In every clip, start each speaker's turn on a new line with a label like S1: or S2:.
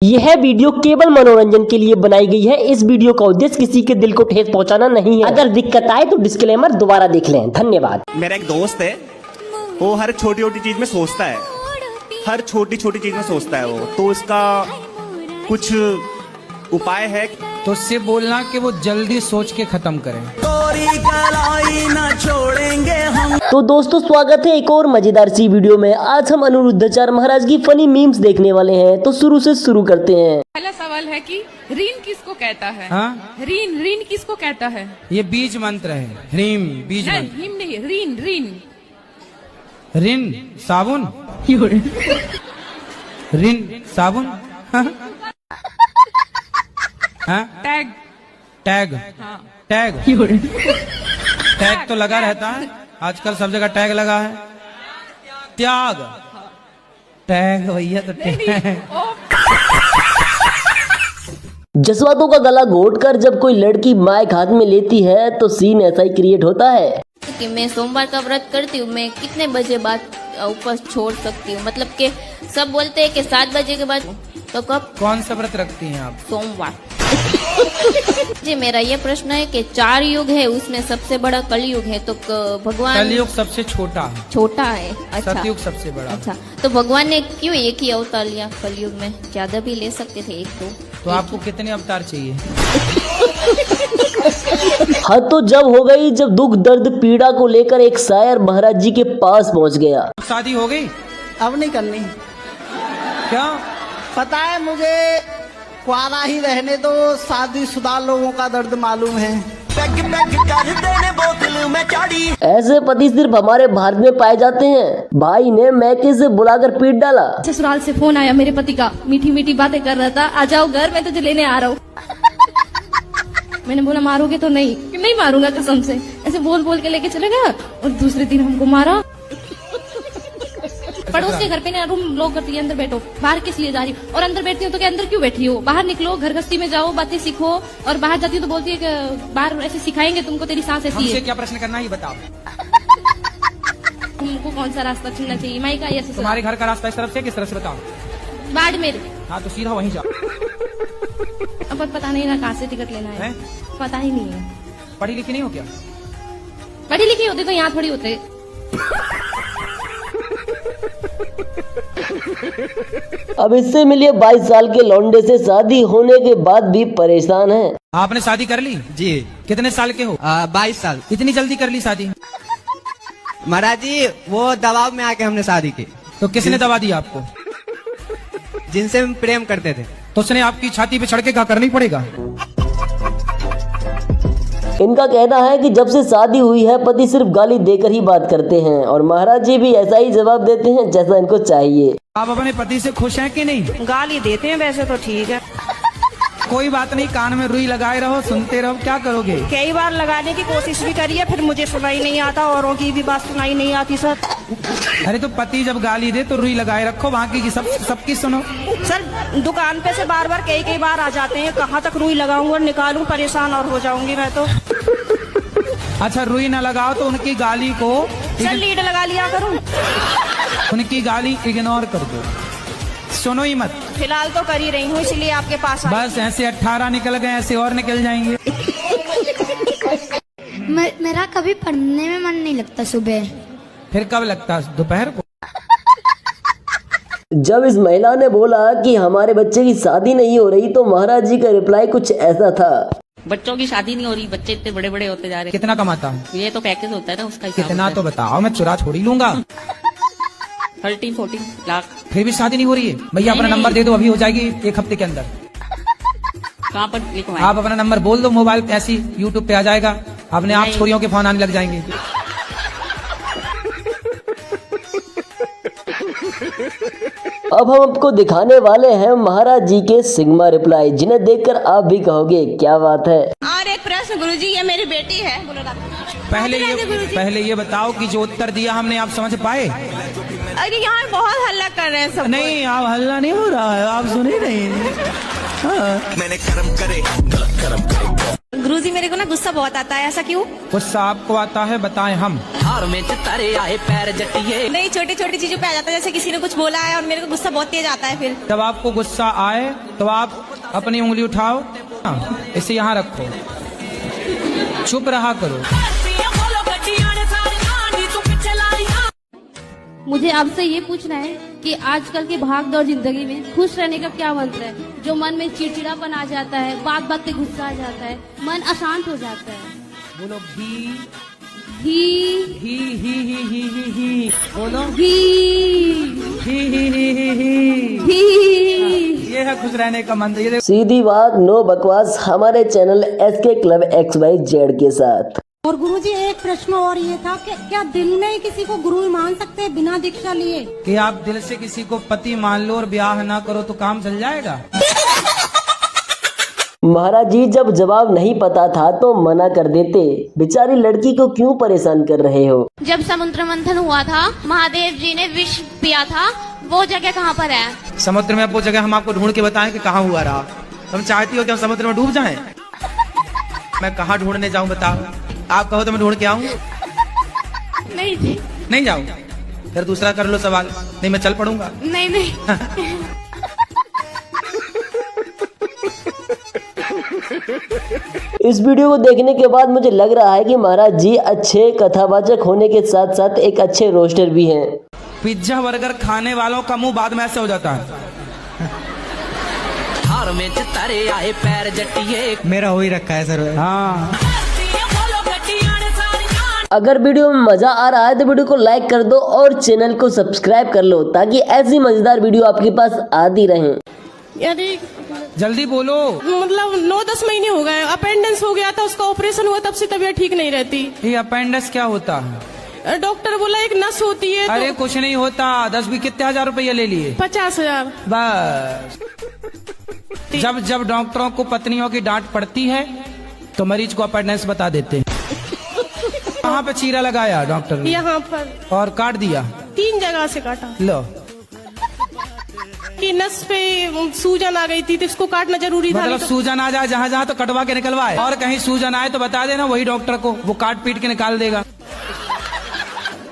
S1: यह वीडियो केवल मनोरंजन के लिए बनाई गई है। इस वीडियो का उद्देश्य किसी के दिल को ठेस पहुंचाना नहीं है। अगर दिक्कत आए तो डिस्क्लेमर दोबारा देख लें। धन्यवाद।
S2: मेरा एक दोस्त है, वो हर छोटी छोटी चीज में सोचता है, हर छोटी छोटी चीज में सोचता है वो, तो इसका कुछ उपाय है?
S3: तो उससे बोलना कि वो जल्दी सोच के खत्म करें।
S1: तो दोस्तों स्वागत है एक और मजेदार सी वीडियो में। आज हम अनिरुद्धाचार्य महाराज की फनी मीम्स देखने वाले हैं। तो शुरू से शुरू करते हैं।
S4: पहला सवाल है कि रीन किसको कहता है?
S3: हाँ?
S4: रीन रीन किसको कहता है?
S3: ये बीज मंत्र है। ह्रीम बीज
S4: नहीं,
S3: मंत्र।
S4: हिम नहीं, रीन रीन
S3: रिन साबुन। रिन साबुन। हाँ?
S4: टैग।
S3: टैग।
S4: हाँ।
S3: टैग। टैग तो लगा रहता है, आजकल सब जगह टैग लगा है। त्याग। टैग भैया तो टैग।
S1: जज्बातों का गला घोटकर जब कोई लड़की माइक हाथ में लेती है तो सीन ऐसा ही क्रिएट होता है
S5: कि मैं सोमवार का व्रत करती हूँ, मैं कितने बजे बाद उपवास छोड़ सकती हूँ? मतलब कि सब बोलते हैं कि 7 बजे के बाद, तो कब?
S3: कौन सा व्रत रखती हैं आप?
S5: सोमवार। जी मेरा ये प्रश्न है कि 4 युग है, उसमें सबसे बड़ा कलयुग है, तो भगवान
S3: कलयुग सबसे छोटा है।
S5: छोटा है। अच्छा,
S3: सतयुग सबसे बड़ा।
S5: अच्छा, तो भगवान ने क्यों एक ही अवतार लिया? कलयुग में ज्यादा भी ले सकते थे, 1-2।
S3: तो आपको कितने अवतार चाहिए?
S1: हद तो जब हो गई जब दुख दर्द पीड़ा को लेकर एक शायर महाराज जी के पास पहुंच गया।
S3: शादी हो गई?
S6: अब नहीं करनी।
S3: क्या
S6: पता है मुझे, कुआरा ही रहने दो, शादीशुदा लोगों का दर्द मालूम है।
S1: ऐसे पति सिर्फ हमारे भारत में पाए जाते हैं। भाई ने मैके से बुलाकर पीट डाला।
S7: ससुराल से फोन आया मेरे पति का, मीठी मीठी बातें कर रहा था, आ जाओ घर, मैं तुझे लेने आ रहा हूँ। मैंने बोला मारोगे तो नहीं? कि नहीं मारूंगा कसम से। ऐसे बोल बोल के लेके चले गया और दूसरे दिन हमको मारा। पड़ोस के घर पे ना रूम लॉक करती है, अंदर बैठो। बाहर किस लिए जा रही हो? और अंदर बैठती हो तो क्या अंदर क्यों बैठी हो? बाहर निकलो, घर गस्ती में जाओ, बातें सीखो। और बाहर जाती हो तो बोलती है कि बाहर ऐसे सिखाएंगे तुमको, तेरी सांस ऐसी
S3: हमसे
S7: है।
S3: क्या प्रश्न करना है ये बताओ।
S7: तुमको कौन सा रास्ता चुनना चाहिए, माई का या ससुराल?
S3: तुम्हारे घर का रास्ता इस तरफ से किस तरफ से बताओ?
S7: बाड़मेर।
S3: हाँ तो सीधा वहीं जाओ।
S7: अब पता नहीं ना कहाँ से टिकट लेना है, पता ही नहीं है।
S3: पढ़ी लिखी नहीं हो क्या?
S7: पढ़ी लिखी होती तो यहाँ थोड़ी होते।
S1: अब इससे मिलिए 22 साल के लौंडे से शादी होने के बाद भी परेशान है।
S3: आपने शादी कर ली?
S8: जी।
S3: कितने साल के हो?
S8: 22 साल।
S3: इतनी जल्दी कर ली शादी?
S8: महाराज जी वो दबाव में आके हमने शादी की।
S3: तो किसने दबा दिया आपको?
S8: जिनसे हम प्रेम करते थे।
S3: तो उसने आपकी छाती पे चढ़ के कहा करना ही पड़ेगा।
S1: इनका कहना है कि जब से शादी हुई है पति सिर्फ गाली देकर ही बात करते हैं और महाराज जी भी ऐसा ही जवाब देते हैं जैसा इनको चाहिए।
S3: आप अपने पति से खुश हैं कि नहीं?
S9: गाली देते हैं वैसे तो ठीक है।
S3: कोई बात नहीं, कान में रुई लगाए रहो, सुनते रहो। क्या करोगे?
S9: कई बार लगाने की कोशिश भी करी है, फिर मुझे सुनाई नहीं आता, औरों की भी बात सुनाई नहीं आती सर।
S3: अरे तो पति जब गाली दे तो रुई लगाए रखो, वहाँ की सबकी सुनो।
S9: सर दुकान पे से बार बार कई बार आ जाते हैं, कहाँ तक रुई लगाऊं और निकालूं, परेशान और हो जाऊंगी मैं तो।
S3: अच्छा रुई ना लगाओ तो उनकी गाली को
S9: सर लीड लगा लिया करूं।
S3: उनकी गाली इग्नोर कर दो, सुनो ही मत।
S9: फिलहाल तो कर ही रही हूँ, इसलिए आपके पास आई।
S3: बस ऐसे 18 निकल गए, ऐसे और निकल जाएंगे।
S10: मेरा कभी पढ़ने में मन नहीं लगता सुबह।
S3: फिर कब लगता? दोपहर को।
S1: जब इस महिला ने बोला कि हमारे बच्चे की शादी नहीं हो रही तो महाराज जी का रिप्लाई कुछ ऐसा था।
S11: बच्चों की शादी नहीं हो रही, बच्चे इतने बड़े बड़े होते जा रहे।
S3: कितना कमाता हूँ?
S11: ये तो पैकेज होता है ना, उसका
S3: कितना तो बताओ, मैं चुरा छोड़ी लूंगा।
S11: 13-14 लाख।
S3: फिर भी शादी नहीं हो रही है? भैया अपना नंबर दे दो, अभी हो जाएगी 1 हफ्ते के अंदर।
S11: कहाँ पर लिखवाएं?
S3: आप अपना नंबर बोल दो, मोबाइल पे ऐसी यूट्यूब पे आ जाएगा, अपने आप छोरियों के फोन आने लग जाएंगे।
S1: अब हम आपको दिखाने वाले हैं महाराज जी के सिग्मा रिप्लाई, जिन्हें देखकर आप भी कहोगे क्या बात है।
S9: और एक प्रश्न गुरुजी, ये मेरी बेटी है।
S3: पहले ये बताओ कि जो उत्तर दिया हमने आप समझ पाए?
S9: अरे यहाँ बहुत हल्ला कर रहे हैं सब।
S3: नहीं, आप हल्ला नहीं हो रहा है, आप सुन ही नहीं। हाँ।
S2: मैंने कर्म करे गलत कर्म करे।
S9: गुरुजी मेरे को ना गुस्सा बहुत आता है, ऐसा क्यों?
S3: गुस्सा आपको आता है, बताएं हम।
S9: नहीं, छोटी छोटी चीजों पे आ जाता है, जैसे किसी ने कुछ बोला है और मेरे को गुस्सा बहुत तेज आता है। फिर
S3: जब आपको गुस्सा आए तो आप अपनी उंगली उठाओ, इसे यहाँ रखो, चुप रहा करो।
S7: मुझे आपसे ये पूछना है कि आजकल की भागदौड़ जिंदगी में खुश रहने का क्या मंत्र है? जो मन में चिड़चिड़ापन आ जाता है, बात बात पे गुस्सा आ जाता है, मन अशांत हो जाता है।
S3: बोलो घी
S7: ही
S3: ही ही ही ही ही ही बोलो
S7: ही
S3: ही ही ही ही ही।
S7: ही।
S3: ये है खुश रहने का मंत्र। ये
S1: सीधी बात, नो बकवास, हमारे चैनल SK क्लब XYZ के साथ।
S12: और गुरुजी एक प्रश्न और ये था कि क्या दिल में ही किसी को गुरु मान सकते हैं बिना दीक्षा लिए?
S3: कि आप दिल से किसी को पति मान लो और ब्याह ना करो तो काम चल जाएगा?
S1: महाराज जी, जब जवाब नहीं पता था तो मना कर देते, बेचारी लड़की को क्यों परेशान कर रहे हो?
S5: जब समुद्र मंथन हुआ था, महादेव जी ने विष पिया था, वो जगह कहाँ पर है?
S3: समुद्र में वो जगह हम आपको ढूंढ के बताएं कि कहाँ हुआ रहा। तुम चाहती हो कि हम समुद्र में डूब जाएं? मैं कहाँ ढूंढने जाऊं बताओ? आप कहो तो मैं ढूंढ के आऊं?
S5: नहीं जी,
S3: नहीं जाऊं? फिर दूसरा कर लो सवाल, नहीं मैं चल पड़ूंगा।
S5: नहीं नहीं।
S1: इस वीडियो को देखने के बाद मुझे लग रहा है कि महाराज जी अच्छे कथावाचक होने के साथ साथ एक अच्छे रोस्टर भी हैं।
S3: पिज्जा बर्गर खाने वालों का मुंह बाद में ऐसे हो जाता है। मेरा हो ही रखा है सर। हाँ,
S1: अगर वीडियो में मजा आ रहा है तो वीडियो को लाइक कर दो और चैनल को सब्सक्राइब कर लो ताकि ऐसी मजेदार वीडियो आपके पास आती रहे।
S9: यदि
S3: जल्दी बोलो।
S9: मतलब 9-10 महीने हो गए, अपेंडिक्स हो गया था, उसका ऑपरेशन हुआ, तब से तबीयत ठीक नहीं रहती।
S3: ये अपेंडिक्स क्या होता है?
S9: डॉक्टर बोला एक नस होती है।
S3: अरे कुछ नहीं होता, 10 भी कितने हजार रुपये ले लिए?
S9: 50,000
S3: बस। जब डॉक्टरों को पत्नियों की डांट पड़ती है तो मरीज को अपेंडिक्स बता देते हैं। कहाँ पे चीरा लगाया डॉक्टर ने?
S9: यहाँ पर।
S3: और काट दिया?
S9: 3 जगह से काटा।
S3: लो,
S9: कि नस पे सूजन आ गई थी तो इसको काटना जरूरी था।
S3: मतलब सूजन आ जाए जहाँ जहाँ तो कटवा के निकलवाए, और कहीं सूजन आए तो बता देना, वही डॉक्टर को, वो काट पीट के निकाल देगा।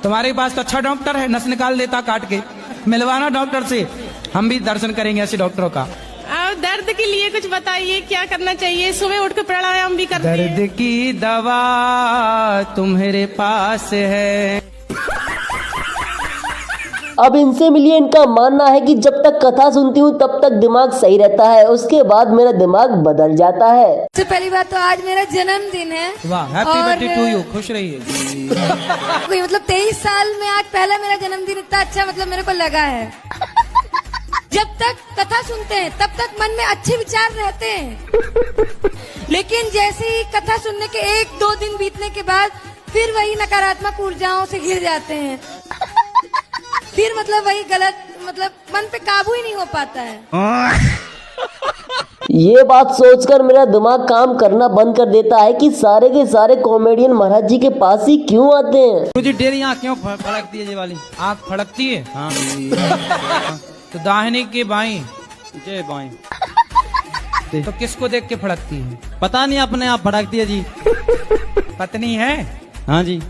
S3: तुम्हारे पास तो अच्छा डॉक्टर है, नस निकाल देता काट के। मिलवाना डॉक्टर से, हम भी दर्शन करेंगे ऐसे डॉक्टरों का।
S9: दर्द के लिए कुछ बताइए, क्या करना चाहिए? सुबह उठ के प्राणायाम भी करते हैं।
S3: दर्द की दवा तुम्हारे पास है।
S1: अब इनसे मिलिए, इनका मानना है कि जब तक कथा सुनती हूँ तब तक दिमाग सही रहता है, उसके बाद मेरा दिमाग बदल जाता है।
S10: सबसे पहली बात तो आज मेरा जन्मदिन है।
S3: वाह, हैप्पी बर्थडे टू यू, खुश रहिए।
S10: कोई मतलब 23 साल में आज पहला मेरा जन्मदिन इतना अच्छा मतलब मेरे को लगा है। जब तक कथा सुनते हैं तब तक मन में अच्छे विचार रहते हैं, लेकिन जैसे ही कथा सुनने के 1-2 दिन बीतने के बाद फिर वही नकारात्मक ऊर्जाओं से घिर जाते हैं। फिर मतलब वही गलत, मतलब मन पे काबू ही नहीं हो पाता है।
S1: ये बात सोचकर मेरा दिमाग काम करना बंद कर देता है कि सारे के सारे कॉमेडियन महाराज जी के पास ही क्यों आते हैं।
S3: मुझे डेली आँख क्यों फड़कती है? ये वाली आँख फड़कती है? हाँ। तो दाहिनी की बाई?
S13: जय बाई।
S3: तो किसको देख के फड़कती है?
S13: पता नहीं, अपने आप फड़कती है जी।
S3: पत्नी है?
S13: हाँ जी।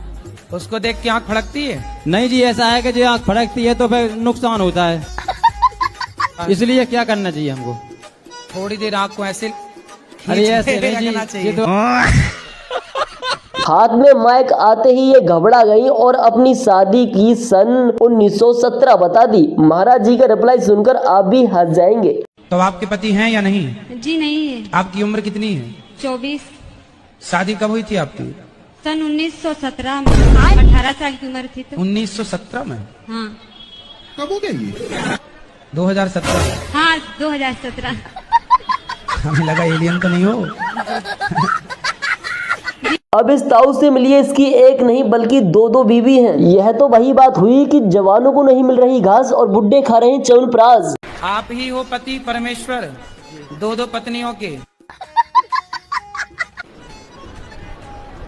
S3: उसको देख के आँख फड़कती है?
S13: नहीं जी, ऐसा है कि जो आँख फड़कती है तो फिर नुकसान होता है, इसलिए क्या करना चाहिए हमको?
S3: थोड़ी देर आँख को ऐसे,
S13: अरे ऐसे नहीं जी, ये तो
S1: हाथ में माइक आते ही ये घबरा गई और अपनी शादी की सन 1917 बता दी। महाराज जी का रिप्लाई सुनकर आप भी हंस जाएंगे।
S3: तो आपके पति हैं या नहीं?
S7: जी नहीं है।
S3: आपकी उम्र कितनी है?
S7: 24।
S3: शादी कब हुई थी आपकी?
S7: सन 1917 में। 18 साल की उम्र थी तो।
S3: 1917 में?
S7: हाँ।
S3: कब हो गई? 2017।
S7: हाँ, 2017।
S3: हमें लगा एलियन तो नहीं हो।
S1: अब इस ताऊ से मिलिए, इसकी एक नहीं बल्कि 2 बीवी हैं। यह तो वही बात हुई कि जवानों को नहीं मिल रही घास और बुड्ढे खा रहे हैं च्यवनप्राश।
S3: आप ही हो पति परमेश्वर 2 पत्नियों के।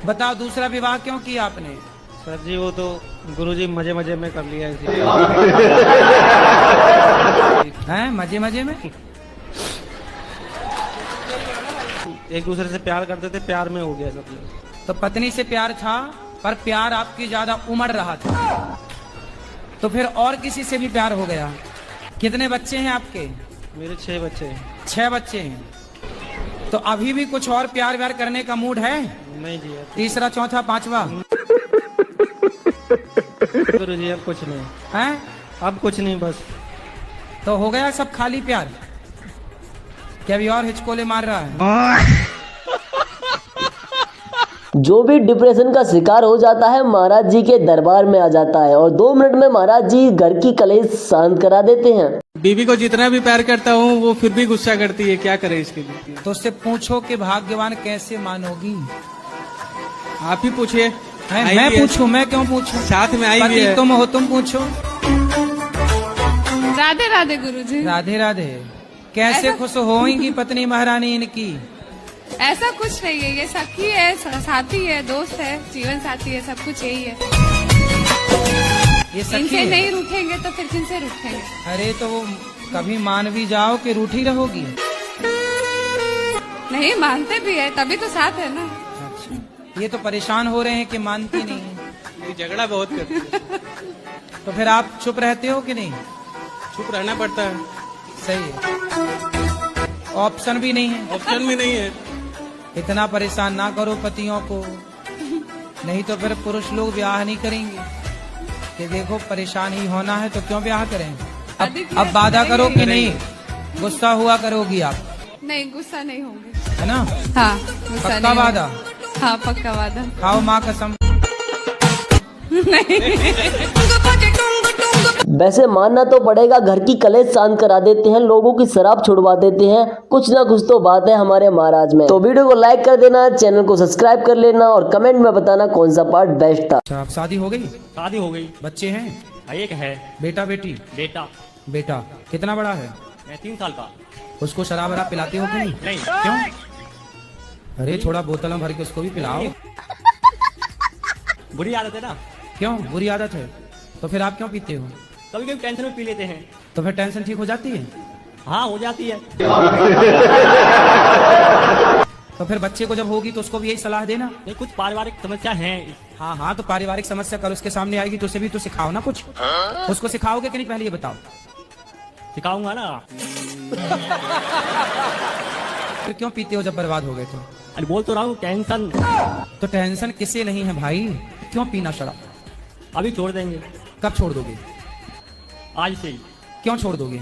S3: बताओ दूसरा विवाह क्यों किया आपने?
S13: सर जी वो तो गुरुजी मजे मजे में कर लिया
S3: हैं? मजे मजे में?
S14: एक दूसरे से प्यार करते थे, प्यार में हो गया सब लोग।
S3: तो पत्नी से प्यार था, पर प्यार आपकी ज्यादा उमड़ रहा था, तो फिर और किसी से भी प्यार हो गया। कितने बच्चे हैं आपके?
S14: मेरे 6 बच्चे हैं।
S3: 6 बच्चे हैं। तो अभी भी कुछ और प्यार व्यार करने का मूड है?
S14: नहीं जी।
S3: तीसरा, चौथा, पांचवा?
S14: गुरुजी अब कुछ नहीं
S3: है,
S14: अब कुछ नहीं, बस।
S3: तो हो गया सब खाली प्यार? क्या अभी और हिचकोले मार रहा है?
S1: जो भी डिप्रेशन का शिकार हो जाता है महाराज जी के दरबार में आ जाता है और 2 मिनट में महाराज जी घर की कलेश शांत करा देते हैं।
S14: बीवी को जितना भी प्यार करता हूँ वो फिर भी गुस्सा करती है, क्या करे इसके लिए?
S3: तो उससे पूछो कि भाग्यवान कैसे मानोगी?
S14: आप ही पूछिए।
S3: मैं पूछूं? मैं क्यों पूछूं?
S14: साथ में आई भी है।
S3: तुम हो, तुम पूछो।
S4: राधे राधे गुरुजी।
S3: राधे राधे। कैसे खुश होंगी पत्नी महारानी इनकी?
S4: ऐसा कुछ नहीं है, ये सखी है, साथी है, दोस्त है, जीवन साथी है, सब कुछ यही है।
S3: ये सखी
S4: इनसे
S3: है?
S4: नहीं रूठेंगे तो फिर किनसे रूठेंगे?
S3: अरे तो वो कभी मान भी जाओ कि रूठी रहोगी?
S4: नहीं, मानते भी है, तभी तो साथ है ना।
S3: अच्छा, ये तो परेशान हो रहे हैं कि मानती नहीं है।
S14: ये झगड़ा बहुत करती है।
S3: तो फिर आप चुप रहते हो कि नहीं?
S14: चुप रहना पड़ता है।
S3: सही है, ऑप्शन भी नहीं है।
S14: ऑप्शन भी नहीं है।
S3: इतना परेशान ना करो पतियों को, नहीं तो फिर पुरुष लोग ब्याह नहीं करेंगे कि देखो परेशान ही होना है तो क्यों ब्याह करें। अब वादा करो कि नहीं गुस्सा हुआ करोगी आप?
S4: नहीं, गुस्सा नहीं होंगे,
S3: है ना?
S4: हाँ, गुस्सा
S3: पक्का
S4: नहीं
S3: वादा?
S4: होंगे। हाँ, पक्का वादा।
S3: खाओ माँ कसम।
S1: वैसे मानना तो पड़ेगा, घर की कलेश शांत करा देते हैं, लोगों की शराब छुड़वा देते हैं, कुछ ना कुछ तो बात है हमारे महाराज में। तो वीडियो को लाइक कर देना, चैनल को सब्सक्राइब कर लेना और कमेंट में बताना कौन सा पार्ट बेस्ट था।
S3: अच्छा, आप शादी हो गई?
S15: शादी हो गई।
S3: बच्चे हैं?
S15: एक है।
S3: बेटा बेटी?
S15: बेटा।
S3: बेटा कितना बड़ा है?
S15: 3 साल का।
S3: उसको शराब वराब पिलाते हो कि नहीं?
S15: नहीं।
S3: क्यों? अरे थोड़ा बोतल में भर के उसको भी पिलाओ।
S15: बुरी आदत है ना।
S3: क्यों बुरी आदत है? तो फिर आप क्यों पीते हो?
S15: कभी कभी टेंशन में पी लेते हैं।
S3: तो फिर टेंशन ठीक हो जाती है?
S15: हाँ, हो जाती है।
S3: तो फिर बच्चे को जब होगी तो उसको भी यही सलाह देना।
S15: नहीं, कुछ पारिवारिक समस्या है।
S3: हाँ हाँ, तो पारिवारिक समस्या कल उसके सामने आएगी तो उसे भी तो सिखाओ ना कुछ। उसको सिखाओगे कि नहीं, पहले ये बताओ।
S15: सिखाऊंगा ना।
S3: फिर क्यों पीते हो जब बर्बाद हो गए तो?
S15: अरे बोल तो रहा हूँ, टेंशन।
S3: तो टेंशन किसे नहीं है भाई? क्यों पीना शराब?
S15: अभी छोड़ देंगे।
S3: कब छोड़ दोगे?
S15: आज से ही।
S3: क्यों छोड़ दोगे?